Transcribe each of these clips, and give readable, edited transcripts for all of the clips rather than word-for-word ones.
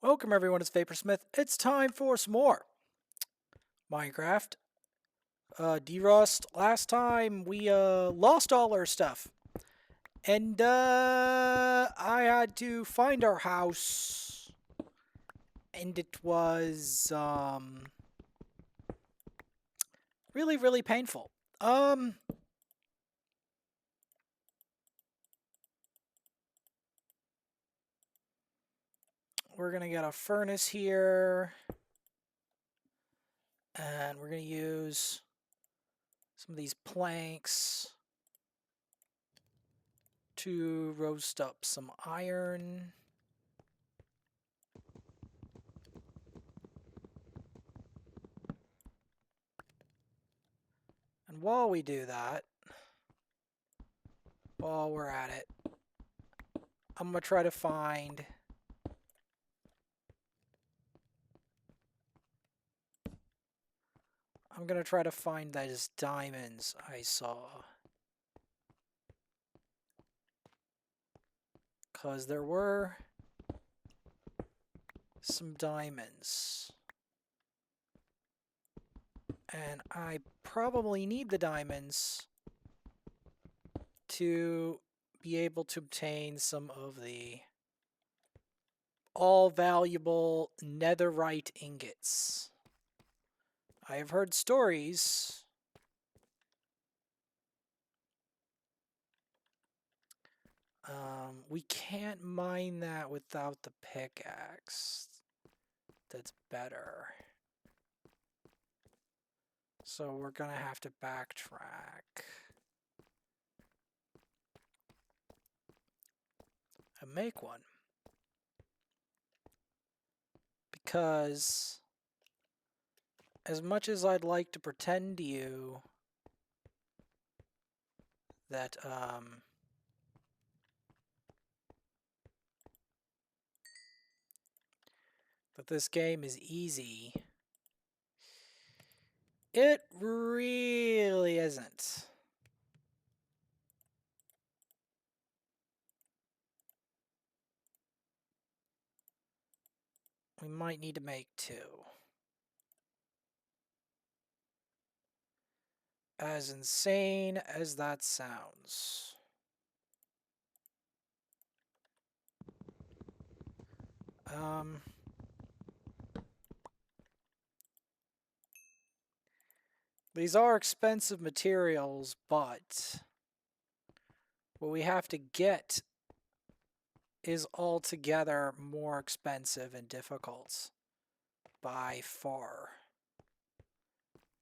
Welcome everyone, it's Vaporsmith. It's time for some more Minecraft. Derust. Last time we lost all our stuff. And I had to find our house. And it was really, really painful. We're gonna get a furnace here. And we're gonna use some of these planks to roast up some iron. And while we do that, while we're at it, I'm gonna try to find those diamonds I saw. Because there were some diamonds. And I probably need the diamonds to be able to obtain some of the all valuable netherite ingots. I have heard stories we can't mine that without the pickaxe. That's better. So we're gonna have to backtrack. And make one. Because as much as I'd like to pretend to you that that this game is easy, it really isn't. We might need to make two. As insane as that sounds. These are expensive materials, but what we have to get is altogether more expensive and difficult by far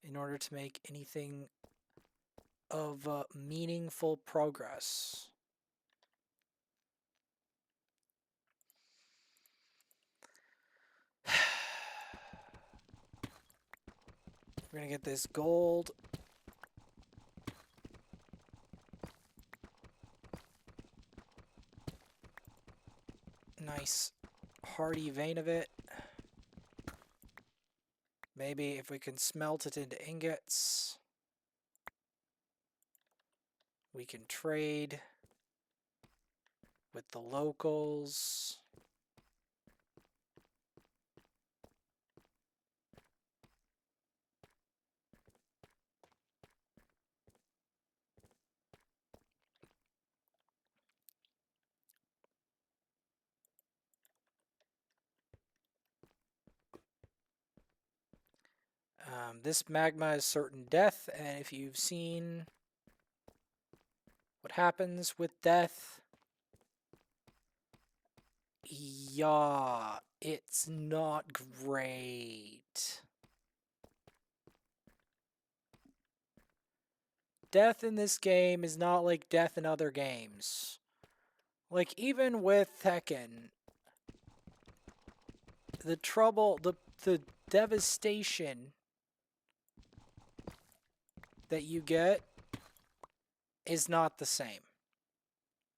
in order to make anything of meaningful progress. We're gonna get this gold. Nice hearty vein of it. Maybe if we can smelt it into ingots, we can trade with the locals. This magma is certain death, and if you've seen what happens with death, yeah, it's not great. Death in this game is not like death in other games. Like, even with Tekken, the trouble, the devastation that you get is not the same.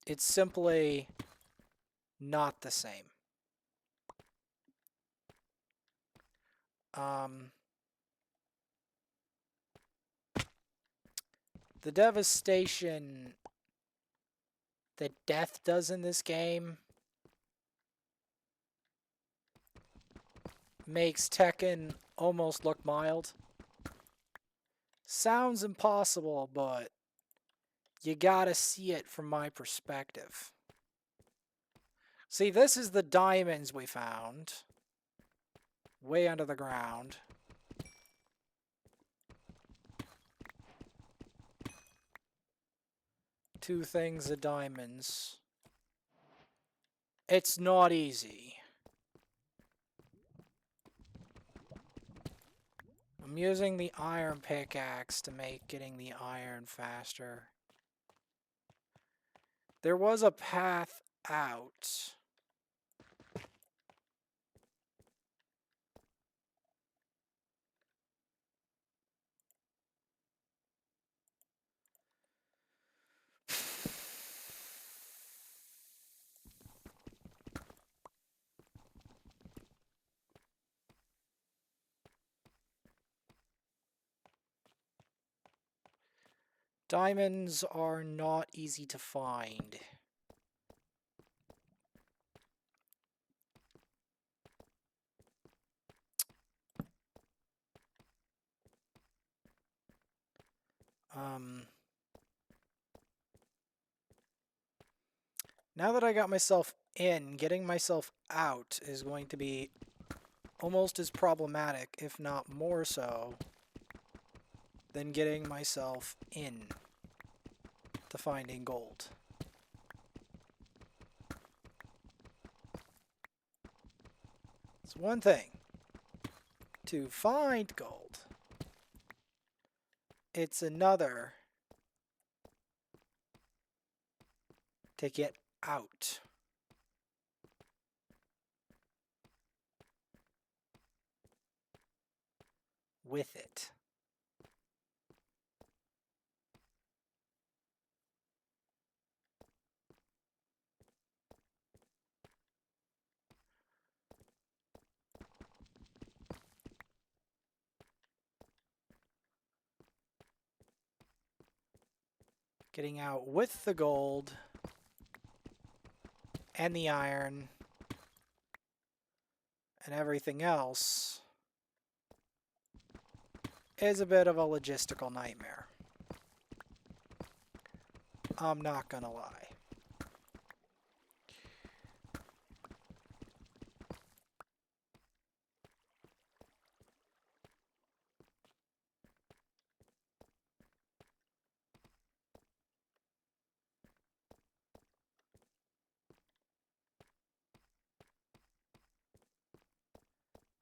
It's simply not the same. The devastation that death does in this game makes Tekken almost look mild. Sounds impossible, but you gotta see it from my perspective. See, this is the diamonds we found. Way under the ground. Two things of diamonds. It's not easy. I'm using the iron pickaxe to make getting the iron faster. There was a path out. Diamonds are not easy to find. Now that I got myself in, getting myself out is going to be almost as problematic, if not more so, than getting myself in to finding gold. It's one thing to find gold. It's another to get out. With it. Getting out with the gold and the iron and everything else is a bit of a logistical nightmare. I'm not gonna lie.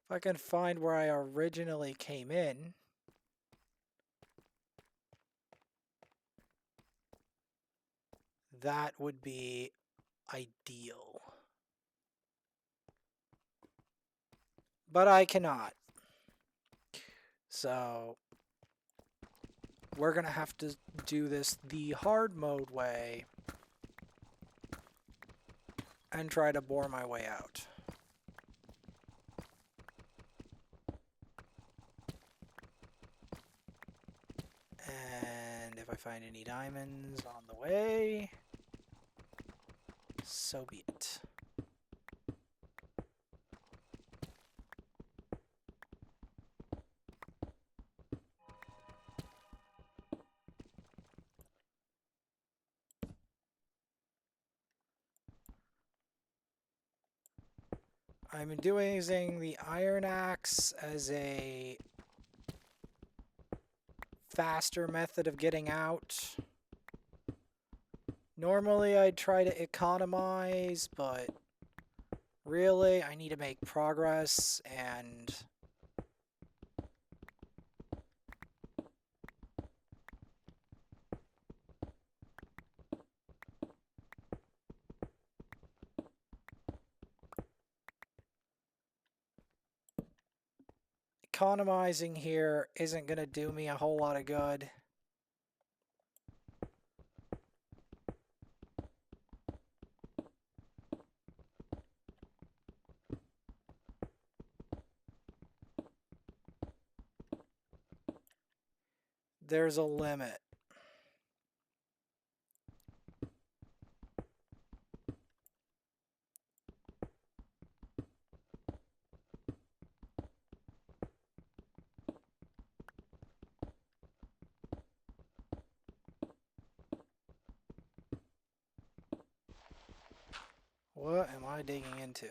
If I can find where I originally came in, that would be ideal. But I cannot. So we're gonna have to do this the hard mode way and try to bore my way out. And if I find any diamonds on the way, so be it. I'm using the iron axe as a faster method of getting out. Normally I'd try to economize, but really I need to make progress and economizing here isn't going to do me a whole lot of good. There's a limit. What am I digging into?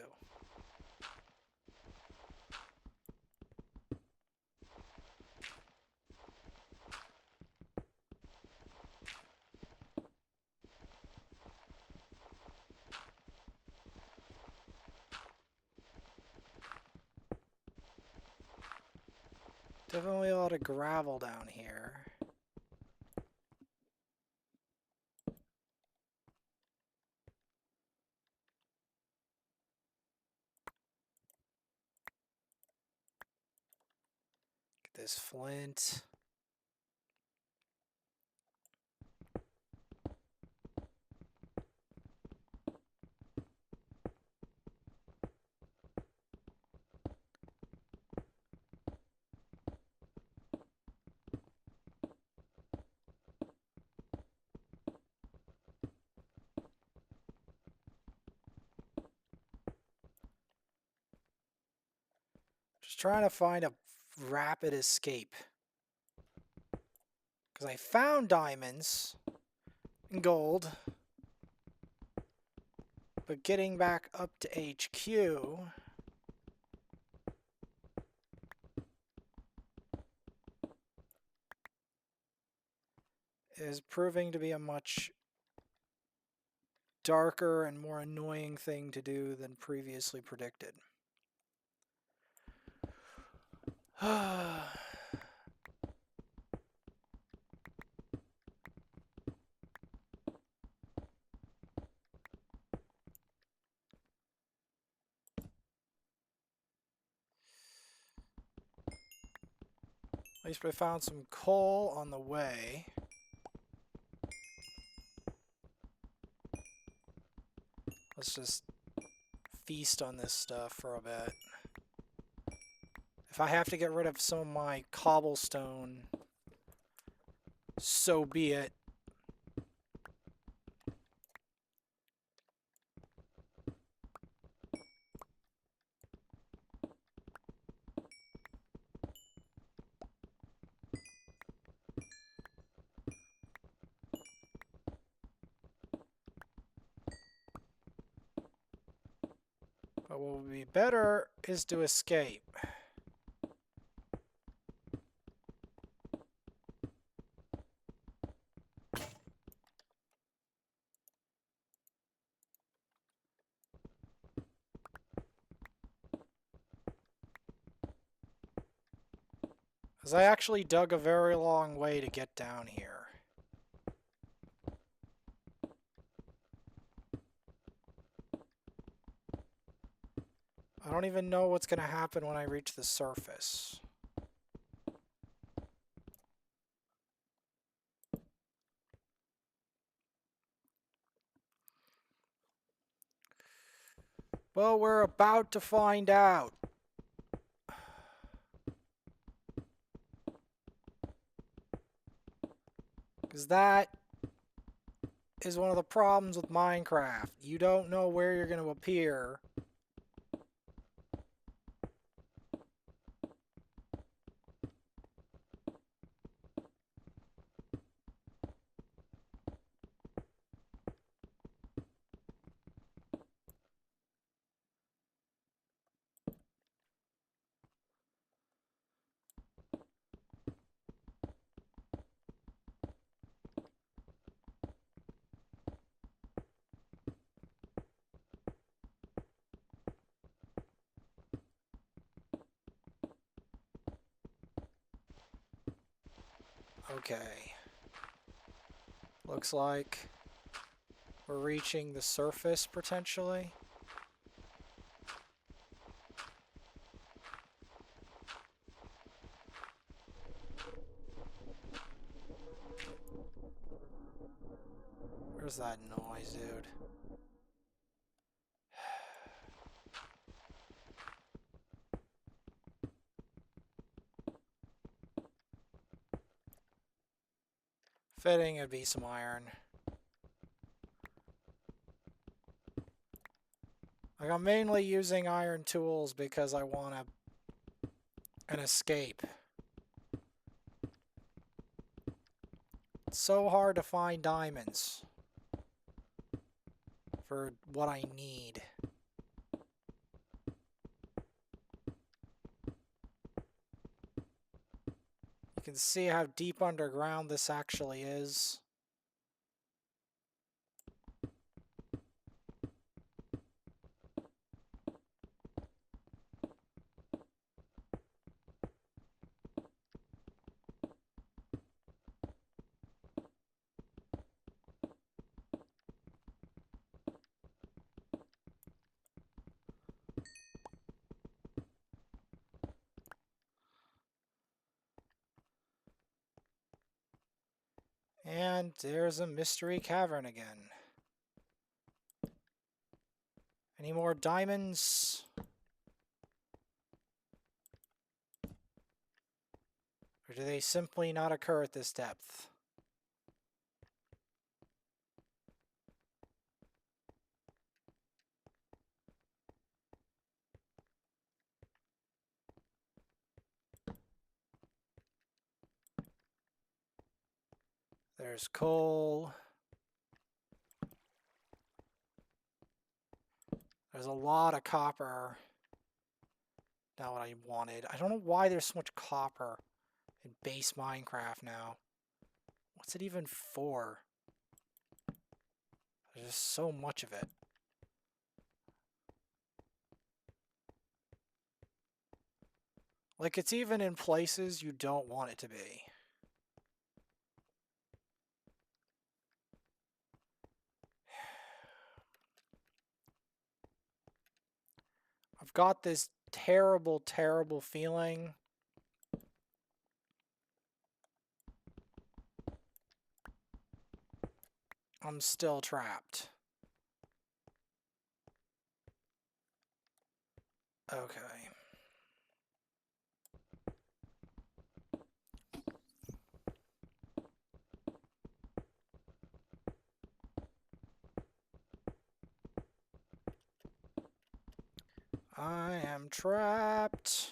Definitely a lot of gravel down here. Get this flint. Just trying to find a rapid escape. Because I found diamonds and gold. But getting back up to HQ is proving to be a much darker and more annoying thing to do than previously predicted. At least we found some coal on the way. Let's just feast on this stuff for a bit. If I have to get rid of some of my cobblestone, so be it. But what would be better is to escape. Because I actually dug a very long way to get down here. I don't even know what's going to happen when I reach the surface. Well, we're about to find out. Because that is one of the problems with Minecraft. You don't know where you're going to appear. Okay. Looks like we're reaching the surface, potentially. Where's that noise, dude? Fitting it'd be some iron. Like, I'm mainly using iron tools because I want an escape. It's so hard to find diamonds. for what I need. You can see how deep underground this actually is. And there's a mystery cavern again. Any more diamonds? Or do they simply not occur at this depth? There's coal. There's a lot of copper. Not what I wanted. I don't know why there's so much copper in base Minecraft now. What's it even for? There's just so much of it. Like, it's even in places you don't want it to be. I've got this terrible, terrible feeling. I'm still trapped. Okay. I am trapped.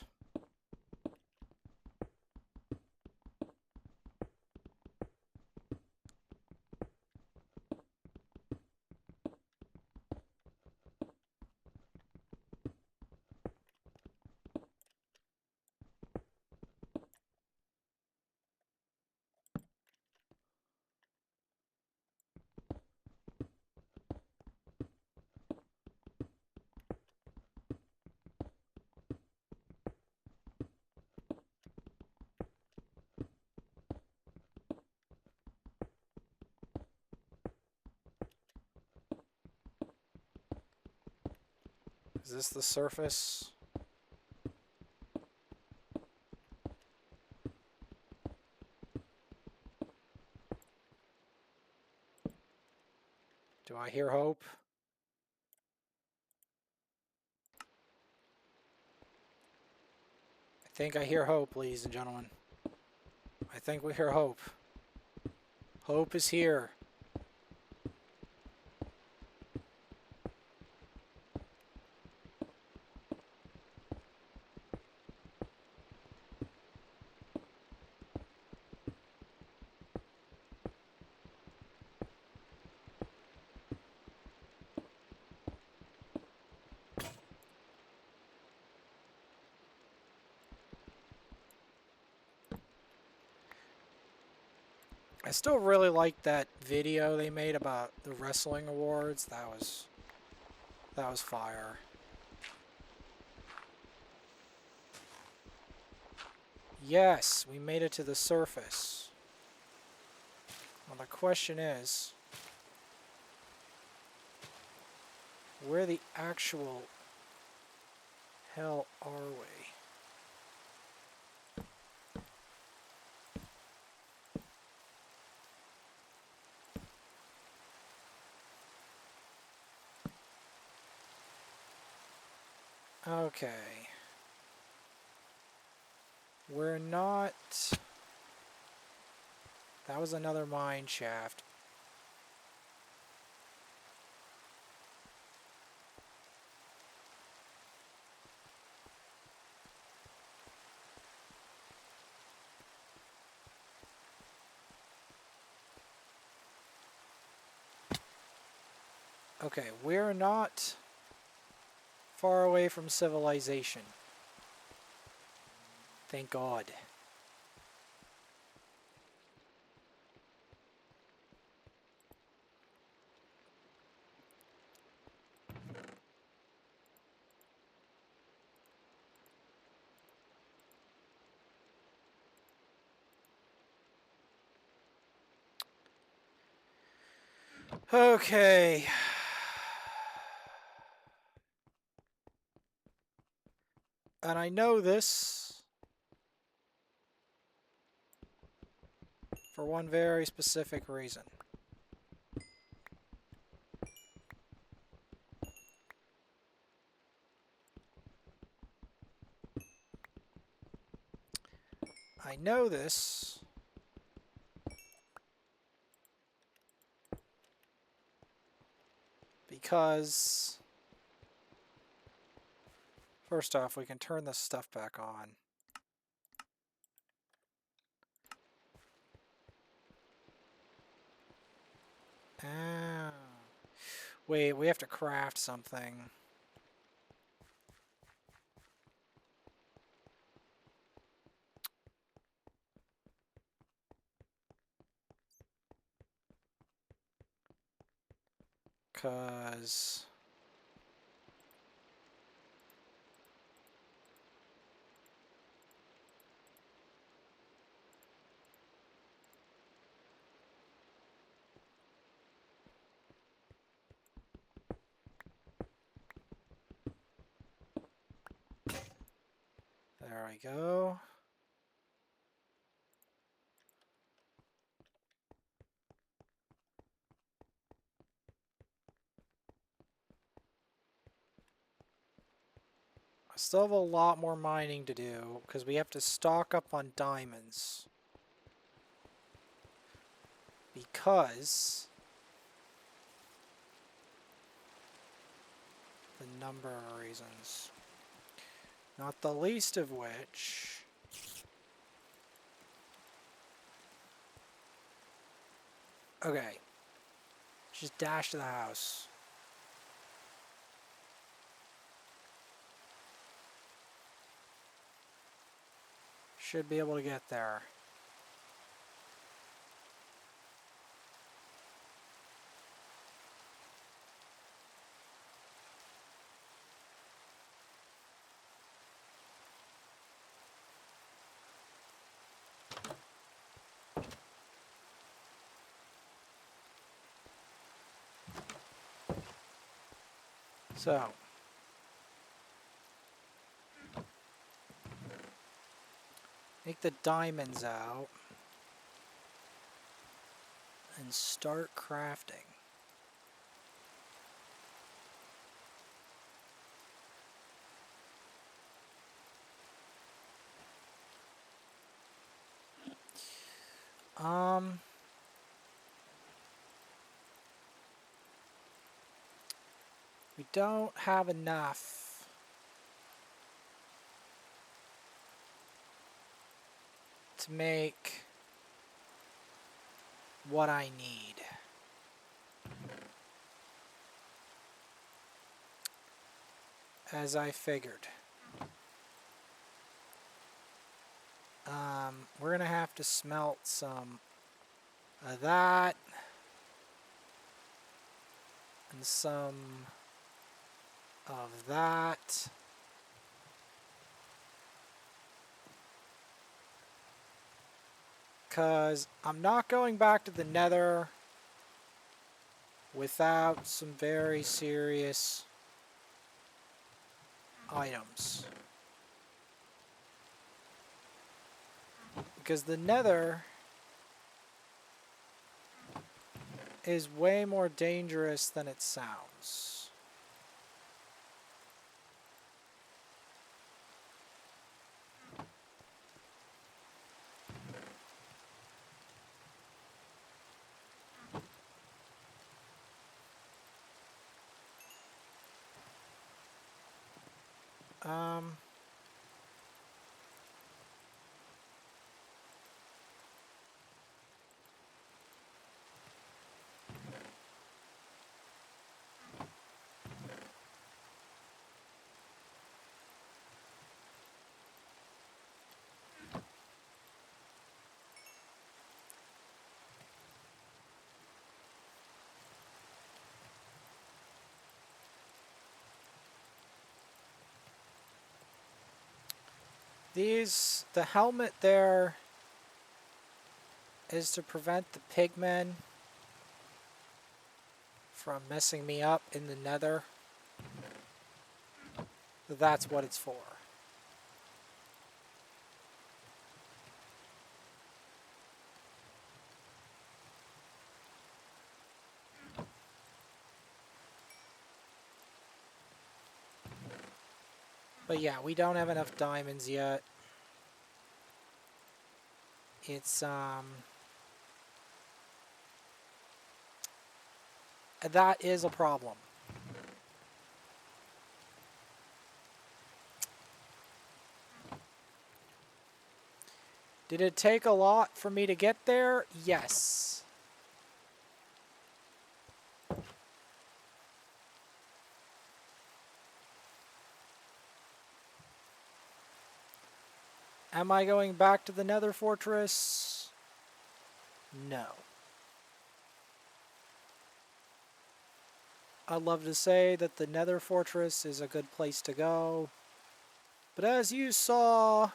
Is this the surface? Do I hear hope? I think I hear hope, ladies and gentlemen. I think we hear hope. Hope is here. I still really like that video they made about the wrestling awards. That was fire. Yes, we made it to the surface. Well, the question is, where the actual hell are we? Okay. We're not... That was another mine shaft. Okay, we're not far away from civilization. Thank God. Okay. And I know this for one very specific reason. I know this because first off, we can turn this stuff back on. Ah. Wait, we have to craft something. Cause there we go. I still have a lot more mining to do because we have to stock up on diamonds. Because the number of reasons. Not the least of which okay. Just dash to the house. Should be able to get there. So, take the diamonds out and start crafting. We don't have enough to make what I need. As I figured. We're gonna have to smelt some of that and some of that. Because I'm not going back to the Nether without some very serious items. Because the Nether is way more dangerous than it sounds. The helmet there is to prevent the pigmen from messing me up in the nether. That's what it's for. But yeah, we don't have enough diamonds yet. It's, that is a problem. Did it take a lot for me to get there? Yes. Am I going back to the Nether Fortress? No. I'd love to say that the Nether Fortress is a good place to go. But as you saw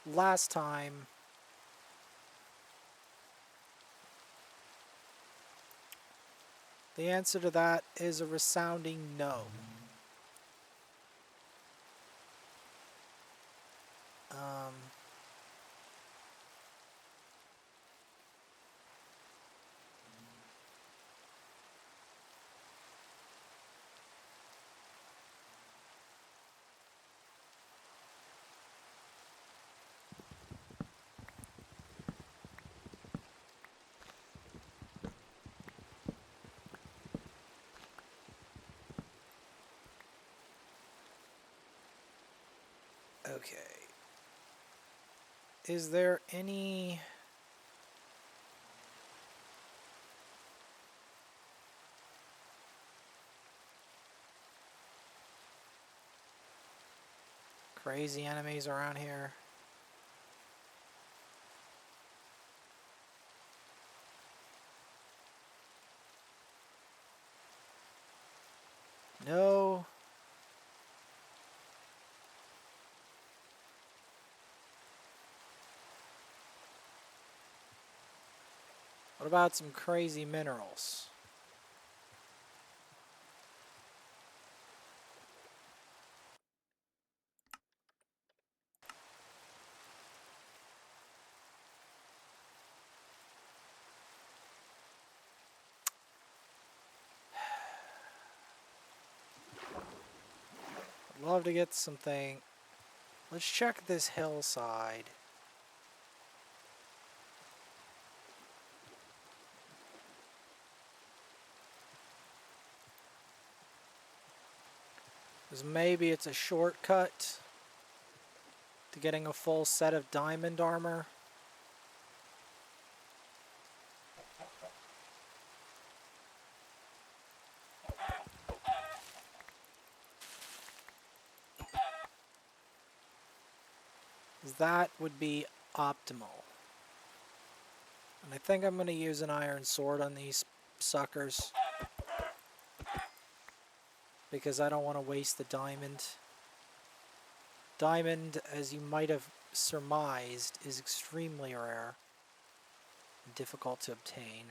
last time, the answer to that is a resounding no. Okay. Is there any... crazy enemies around here? No. What about some crazy minerals? I'd love to get something. Let's check this hillside. Because maybe it's a shortcut to getting a full set of diamond armor. That would be optimal. And I think I'm going to use an iron sword on these suckers, because I don't want to waste the diamond. Diamond, as you might have surmised, is extremely rare and difficult to obtain.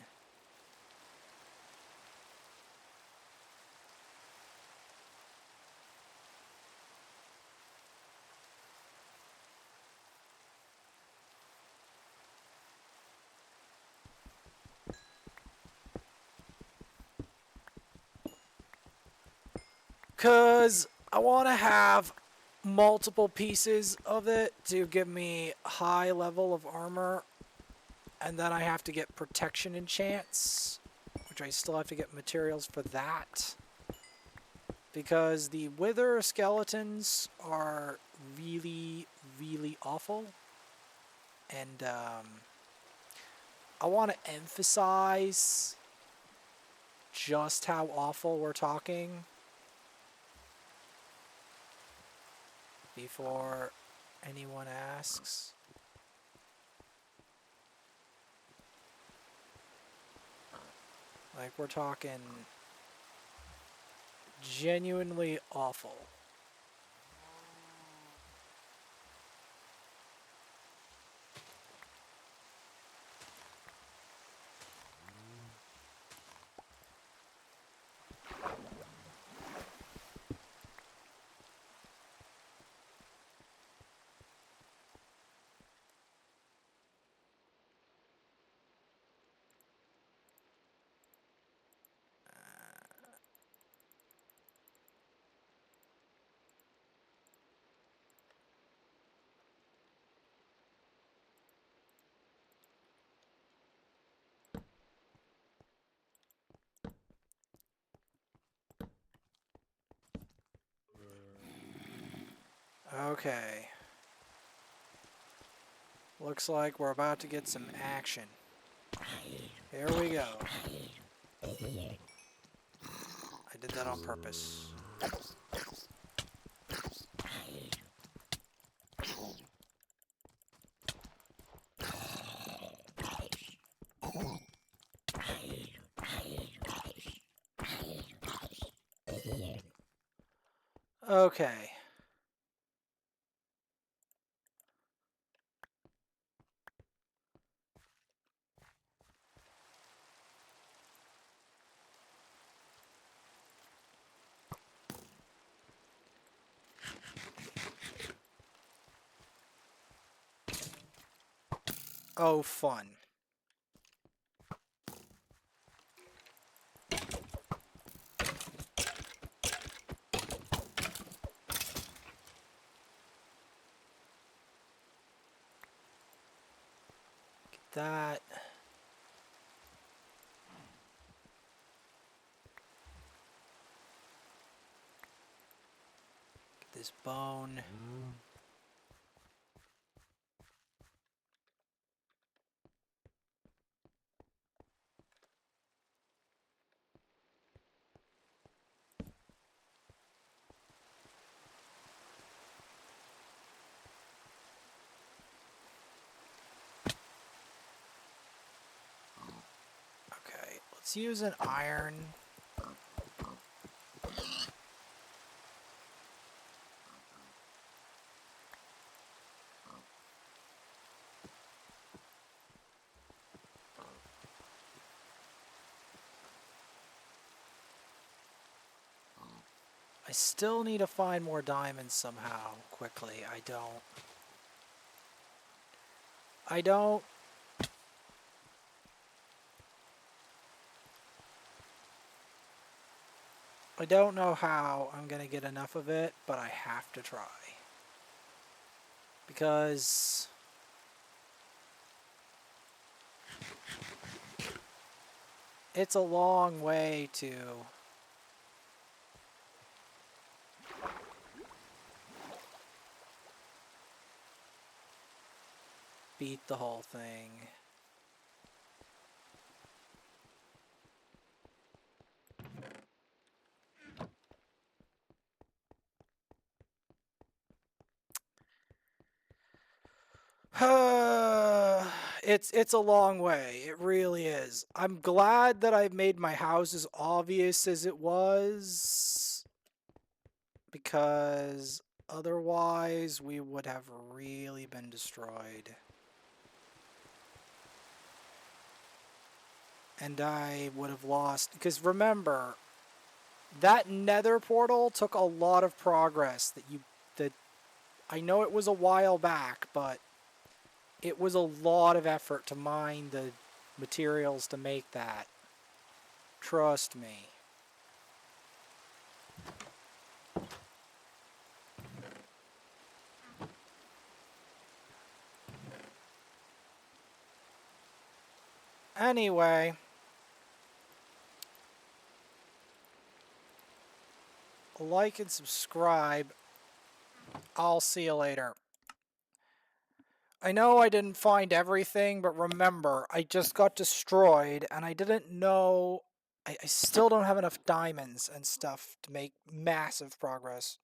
Because I want to have multiple pieces of it to give me high level of armor, and then I have to get protection enchants, which I still have to get materials for that, because the wither skeletons are really, really awful, and I want to emphasize just how awful we're talking before anyone asks. Like, we're talking genuinely awful. Okay. Looks like we're about to get some action. Here we go. I did that on purpose. Okay. Oh, fun. Get that. Get this bone. Okay, let's use an iron. I still need to find more diamonds somehow, quickly. I don't know how I'm gonna get enough of it, but I have to try. Because it's a long way to beat the whole thing. It's a long way. It really is. I'm glad that I made my house as obvious as it was, because otherwise we would have really been destroyed. And I would have lost, because remember, that Nether portal took a lot of progress that I know it was a while back, but it was a lot of effort to mine the materials to make that. Trust me. Anyway, like and subscribe. I'll see you later. I know I didn't find everything, but remember, I just got destroyed, and I didn't know... I still don't have enough diamonds and stuff to make massive progress.